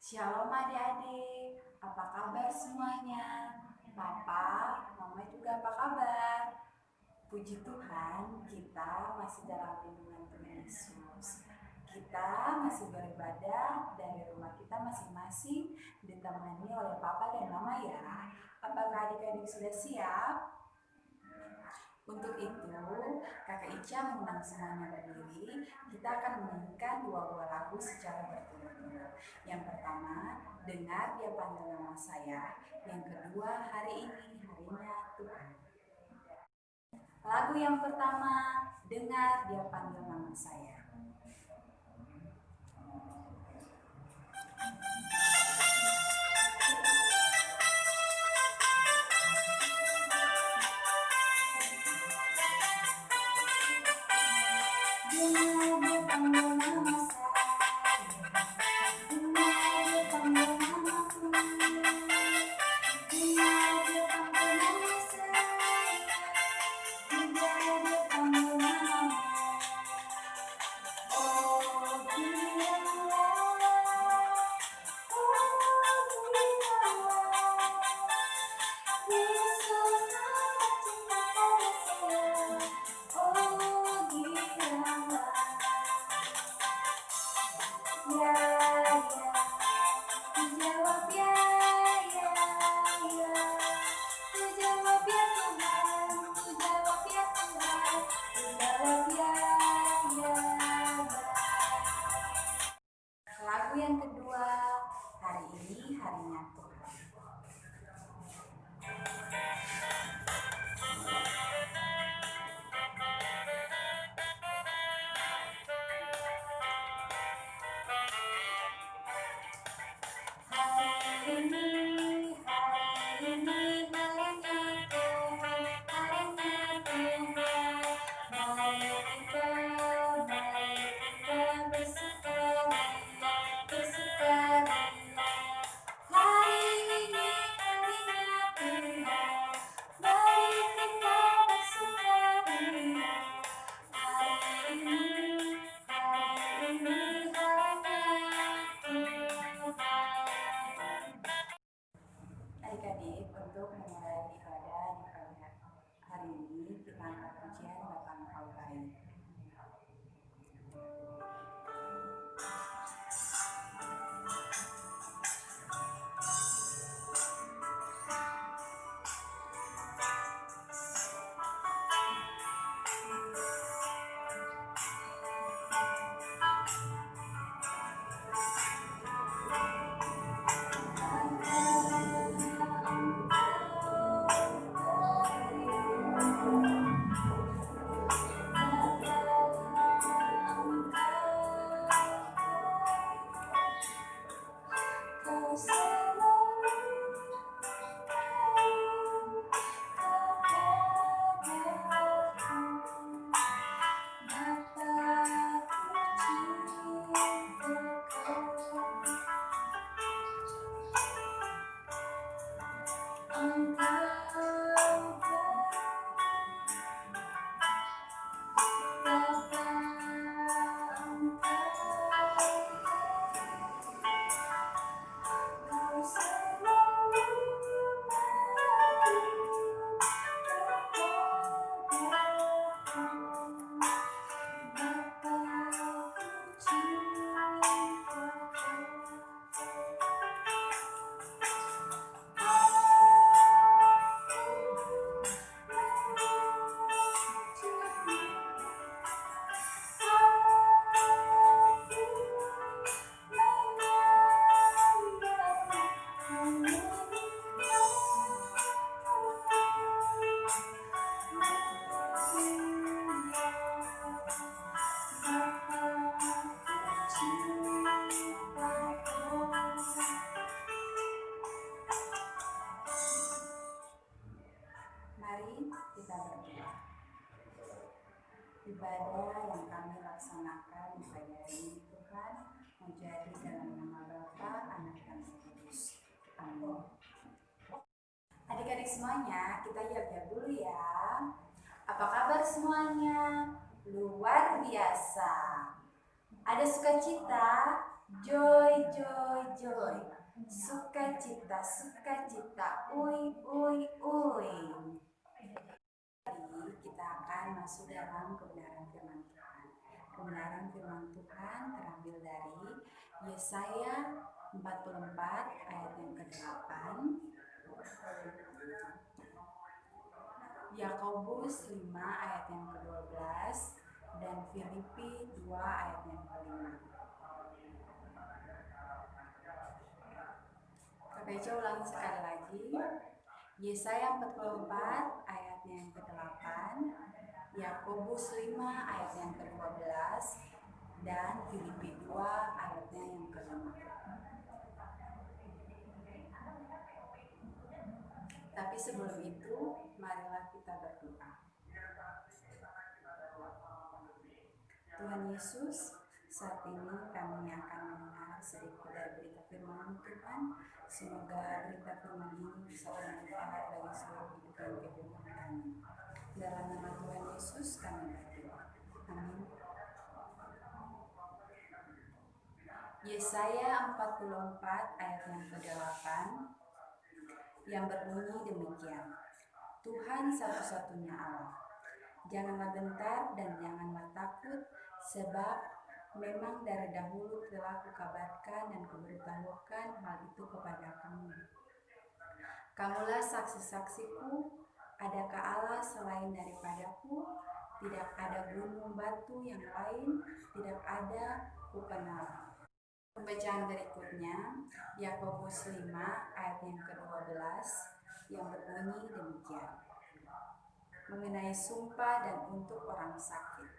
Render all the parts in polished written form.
Shalom adik-adik, apa kabar semuanya? Papa, Mama juga apa kabar? Puji Tuhan, kita masih dalam lindungan Tuhan Yesus. Kita masih beribadah dari rumah kita masing-masing, ditemani oleh Papa dan Mama ya. Apakah adik-adik sudah siap? Untuk itu, Kakak Ica mengundang semuanya berdiri. Kita akan menyanyikan dua buah lagu secara berturut-turut. Yang pertama, dengar dia panggil nama saya. Yang kedua, hari ini harinya Tuhan. Lagu yang pertama, dengar dia panggil nama saya. Lagu yang kedua, hari ini harinya Tuhan. Adik-adik, untuk memulai ibadah di pagi hari ini, kita angkat pujian Bapa Engkau baik. Mari kita berdoa. Ibadah yang kami laksanakan di pagi hari ini Tuhan menjadi dalam nama Bapa, Anak dan Roh Kudus. Amin. Adik-adik semuanya, kita yap-yap dulu ya. Apa kabar semuanya? Luar biasa. Ada sukacita? Joy, joy, joy. Sukacita, sukacita. Ui, ui, ui. Jadi kita akan masuk dalam kebenaran firman Tuhan. Kebenaran firman Tuhan terambil dari Yesaya 44 ayat yang ke-8, Yakobus 5 ayat yang ke-12, dan Filipi 2 ayat yang ke-5. KPC ulang sekali lagi. Yesaya 44 ayat yang ke-8, Yakobus 5 ayat yang ke-12, dan Filipi 2 ayatnya yang ke-5. Tapi sebelum itu, marilah kita berdoa. Tuhan Yesus, saat ini kami akan mendengar sedikit dari berita firman Tuhan. Semoga berita firman ini bisa bermanfaat bagi seluruh hidup dan kehidupan kami. Dalam nama Tuhan Yesus kami berdoa. Amin. Yesaya 44 ayat yang ke-8 yang berbunyi demikian. Tuhan satu-satunya Allah. Janganlah gentar dan janganlah takut, sebab memang dari dahulu telah kukabarkan dan kuberitahukan hal itu kepada kamu. Kamulah saksi-saksiku, adakah Allah selain daripadaku? Tidak ada gunung batu yang lain, tidak ada kukenal. Pembacaan berikutnya, Yakobus 5 ayat yang ke-12 yang berbunyi demikian. Mengenai sumpah dan untuk orang sakit.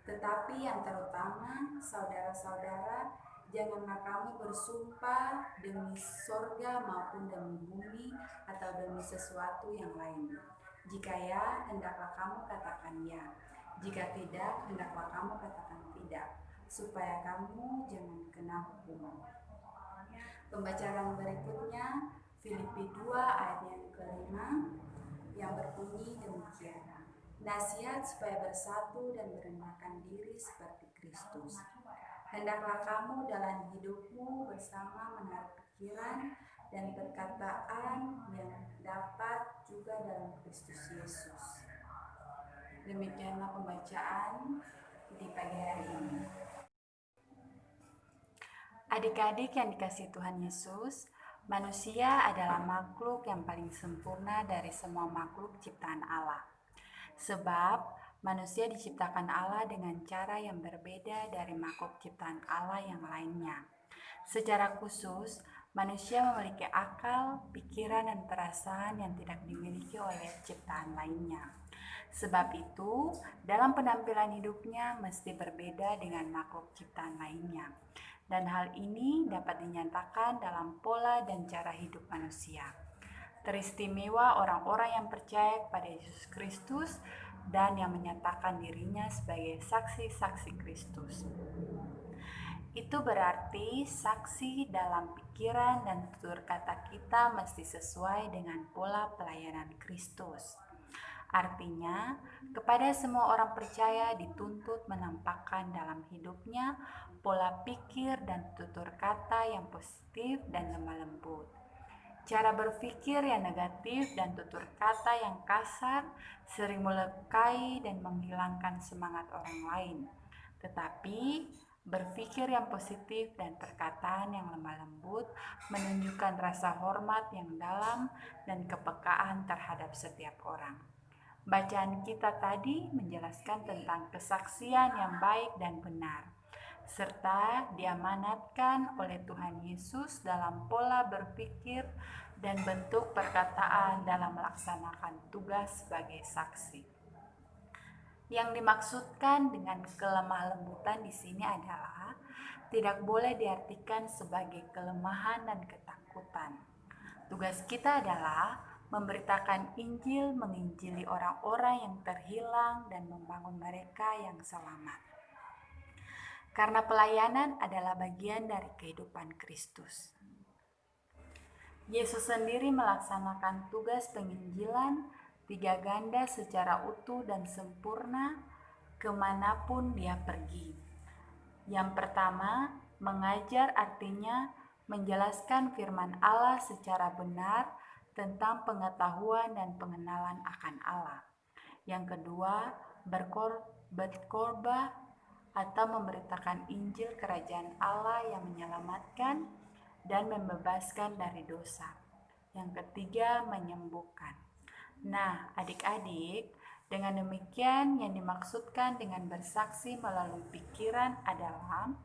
Tetapi yang terutama, saudara-saudara, janganlah kamu bersumpah demi sorga maupun demi bumi atau demi sesuatu yang lain. Jika ya, hendaklah kamu katakan ya. Jika tidak, hendaklah kamu katakan tidak, supaya kamu jangan kena hukuman. Pembacaan berikutnya, Filipi 2 ayat yang ke-5 yang berbunyi demikian. Nasihat supaya bersatu dan merendahkan diri seperti Kristus. Hendaklah kamu dalam hidupmu bersama menaruh pikiran dan perkataan yang dapat juga dalam Kristus Yesus. Demikianlah pembacaan di pagi hari ini. Adik-adik yang dikasihi Tuhan Yesus, manusia adalah makhluk yang paling sempurna dari semua makhluk ciptaan Allah. Sebab manusia diciptakan Allah dengan cara yang berbeda dari makhluk ciptaan Allah yang lainnya. Secara khusus, manusia memiliki akal, pikiran, dan perasaan yang tidak dimiliki oleh ciptaan lainnya. Sebab itu, dalam penampilan hidupnya mesti berbeda dengan makhluk ciptaan lainnya. Dan hal ini dapat dinyatakan dalam pola dan cara hidup manusia. Teristimewa orang-orang yang percaya kepada Yesus Kristus dan yang menyatakan dirinya sebagai saksi-saksi Kristus. Itu berarti saksi dalam pikiran dan tutur kata kita mesti sesuai dengan pola pelayanan Kristus. Artinya, kepada semua orang percaya dituntut menampakkan dalam hidupnya pola pikir dan tutur kata yang positif dan lemah lembut. Cara berpikir yang negatif dan tutur kata yang kasar sering melukai dan menghilangkan semangat orang lain. Tetapi, berpikir yang positif dan perkataan yang lemah lembut menunjukkan rasa hormat yang dalam dan kepekaan terhadap setiap orang. Bacaan kita tadi menjelaskan tentang kesaksian yang baik dan benar, serta diamanatkan oleh Tuhan Yesus dalam pola berpikir dan bentuk perkataan dalam melaksanakan tugas sebagai saksi. Yang dimaksudkan dengan kelemah lembutan di sini adalah tidak boleh diartikan sebagai kelemahan dan ketakutan. Tugas kita adalah memberitakan Injil, menginjili orang-orang yang terhilang dan membangun mereka yang selamat. Karena pelayanan adalah bagian dari kehidupan Kristus. Yesus sendiri melaksanakan tugas penginjilan tiga ganda secara utuh dan sempurna kemanapun dia pergi. Yang pertama, Mengajar artinya menjelaskan firman Allah secara benar tentang pengetahuan dan pengenalan akan Allah. Yang kedua, berkhotbah atau memberitakan Injil Kerajaan Allah yang menyelamatkan dan membebaskan dari dosa. Yang ketiga, menyembuhkan. Nah, adik-adik, dengan demikian yang dimaksudkan dengan bersaksi melalui pikiran adalah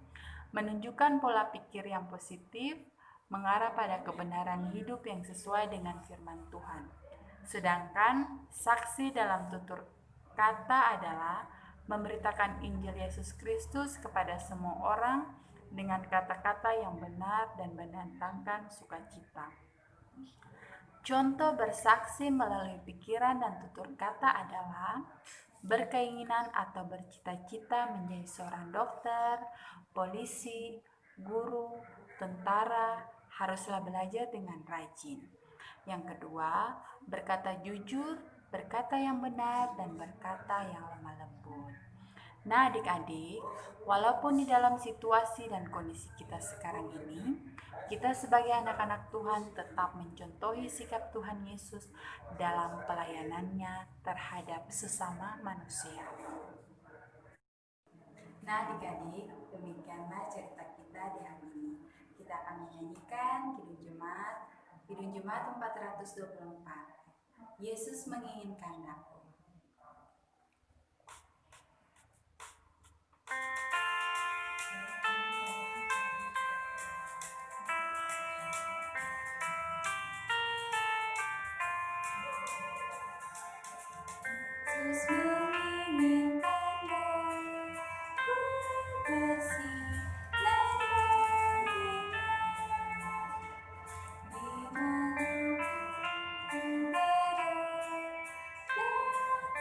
menunjukkan pola pikir yang positif, mengarah pada kebenaran hidup yang sesuai dengan firman Tuhan. Sedangkan saksi dalam tutur kata adalah memberitakan Injil Yesus Kristus kepada semua orang dengan kata-kata yang benar dan mendatangkan sukacita. Contoh bersaksi melalui pikiran dan tutur kata adalah berkeinginan atau bercita-cita menjadi seorang dokter, polisi, guru, tentara, haruslah belajar dengan rajin. Yang kedua, berkata jujur, berkata yang benar, dan berkata yang lemah lembut. Nah, adik-adik, walaupun di dalam situasi dan kondisi kita sekarang ini, kita sebagai anak-anak Tuhan tetap mencontohi sikap Tuhan Yesus dalam pelayanannya terhadap sesama manusia. Nah, adik-adik, demikianlah cerita kita di hari ini. Kita akan menyanyikan Kidung Jemaat 424. Yesus menginginkan aku. Yesus menginginkan aku bersih dan berkenan di mana ku berada, aku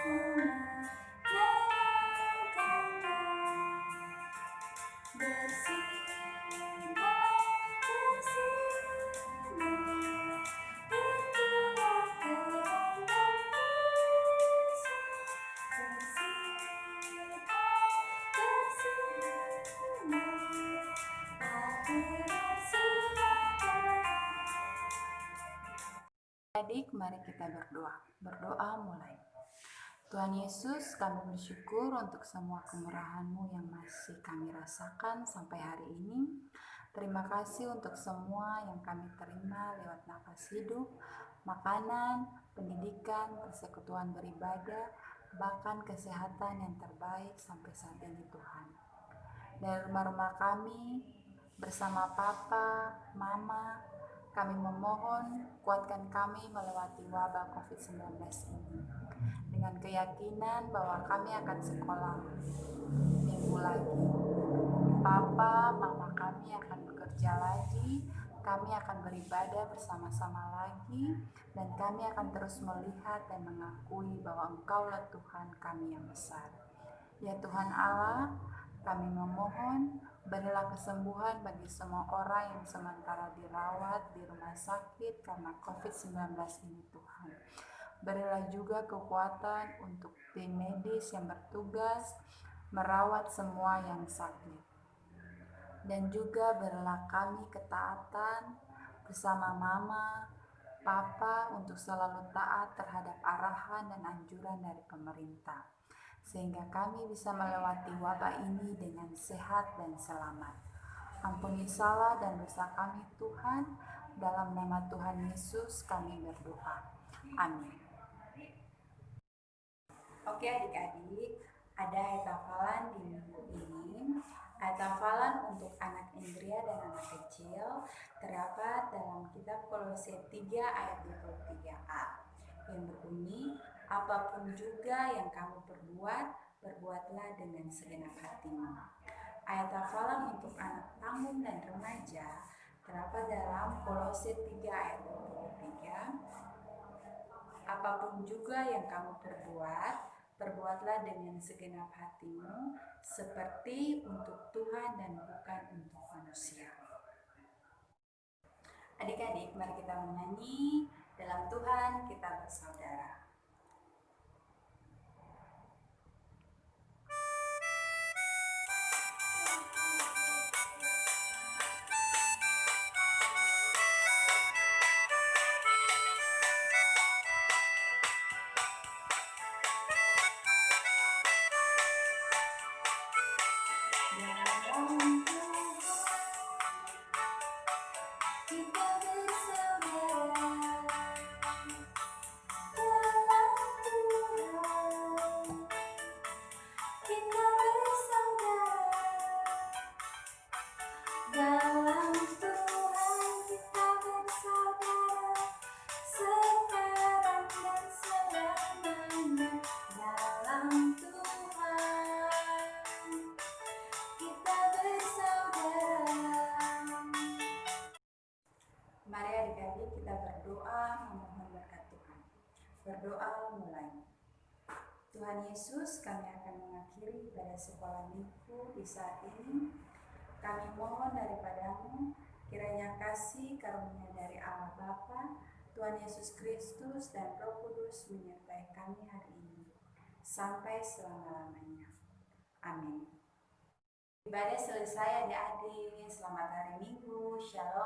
menyenangkannya. Bersih dan bersinar, itulah kehendak Yesus. Bersih dan bersinar, aku bersuka. Adik, mari kita berdoa. Berdoa mulai. Tuhan Yesus, kami bersyukur untuk semua kemurahan-Mu yang masih kami rasakan sampai hari ini. Terima kasih untuk semua yang kami terima lewat nafas hidup, makanan, pendidikan, persekutuan beribadah, bahkan kesehatan yang terbaik sampai saat ini Tuhan. Dari rumah-rumah kami, bersama Papa, Mama, kami memohon kuatkan kami melewati wabah COVID-19 ini. Dengan keyakinan bahwa kami akan sekolah minggu lagi. Papa, Mama kami akan bekerja lagi, kami akan beribadah bersama-sama lagi, dan kami akan terus melihat dan mengakui bahwa Engkaulah Tuhan kami yang besar. Ya Tuhan Allah, kami memohon berilah kesembuhan bagi semua orang yang sementara dirawat di rumah sakit karena COVID-19 ini Tuhan. Berilah juga kekuatan untuk tim medis yang bertugas merawat semua yang sakit. Dan juga berilah kami ketaatan bersama Mama, Papa untuk selalu taat terhadap arahan dan anjuran dari pemerintah. Sehingga kami bisa melewati wabah ini dengan sehat dan selamat. Ampuni salah dan dosa kami Tuhan, dalam nama Tuhan Yesus kami berdoa. Amin. Oke adik-adik, ada ayat hafalan di minggu ini. Ayat hafalan untuk anak Indria dan anak kecil terdapat dalam kitab Kolose 3 ayat 23a yang berbunyi, apapun juga yang kamu perbuat, perbuatlah dengan segenap hatimu. Ayat hafalan untuk anak tanggung dan remaja terdapat dalam Kolose 3 ayat 23. Apapun juga yang kamu perbuat, perbuatlah dengan segenap hatimu, seperti untuk Tuhan dan bukan untuk manusia. Adik-adik, mari kita menyanyi, dalam Tuhan kita bersaudara. kita bersaudara. Dalam Tuhan kita bersaudara, sekarang dan selamanya. Dalam Tuhan kita bersaudara. Mari adik-adik kita berdoa memohon berkat Tuhan. Berdoa mulai. Tuhan Yesus, kami akan mengakhiri ibadah sekolah minggu di saat ini. Kami mohon daripadamu, kiranya kasih karunia dari Allah Bapa, Tuhan Yesus Kristus, dan Roh Kudus menyertai kami hari ini, sampai selama-lamanya. Amin. Ibadah selesai adik-adik, selamat hari Minggu, Shalom.